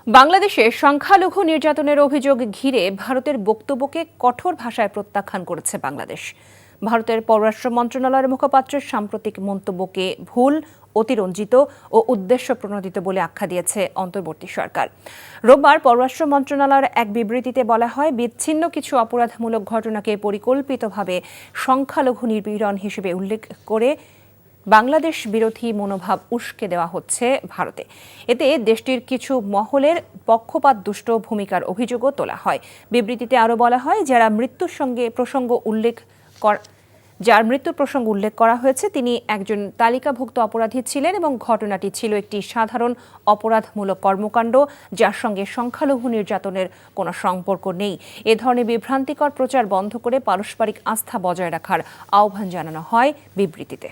বাংলাদেশে সংখ্যালঘু নির্যাতনের অভিযোগ ঘিরে ভারতের বক্তব্যকে কঠোর ভাষায় প্রত্যাখ্যান করেছে বাংলাদেশ। ভারতের পররাষ্ট্র মন্ত্রণালয়ের মুখপাত্রের সাম্প্রতিক মন্তব্যকে ভুল, অতিরঞ্জিত ও উদ্দেশ্য প্রণোদিত বলে আখ্যা দিয়েছে অন্তর্বর্তী সরকার। রোববার পররাষ্ট্র মন্ত্রণালয়ের এক বিবৃতিতে বলা হয়, বিচ্ছিন্ন কিছু অপরাধমূলক ঘটনাকে পরিকল্পিতভাবে সংখ্যালঘু নিপীড়ন হিসেবে উল্লেখ করে বাংলাদেশ বিরোধী মনোভাব উস্কে দেওয়া হচ্ছে ভারতে। এতে দেশটির কিছু মহলের পক্ষপাতদুষ্ট ভূমিকার অভিযোগও তোলা হয়। বিবৃতিতে আরও বলা হয়, যার মৃত্যুর প্রসঙ্গ উল্লেখ করা হয়েছে তিনি একজন তালিকাভুক্ত অপরাধী ছিলেন এবং ঘটনাটি ছিল একটি সাধারণ অপরাধমূলক কর্মকাণ্ড যার সঙ্গে সংখ্যালঘু নির্যাতনের কোনো সম্পর্ক নেই। এ ধরনের বিভ্রান্তিকর প্রচার বন্ধ করে পারস্পরিক আস্থা বজায় রাখার আহ্বান জানানো হয় বিবৃতিতে।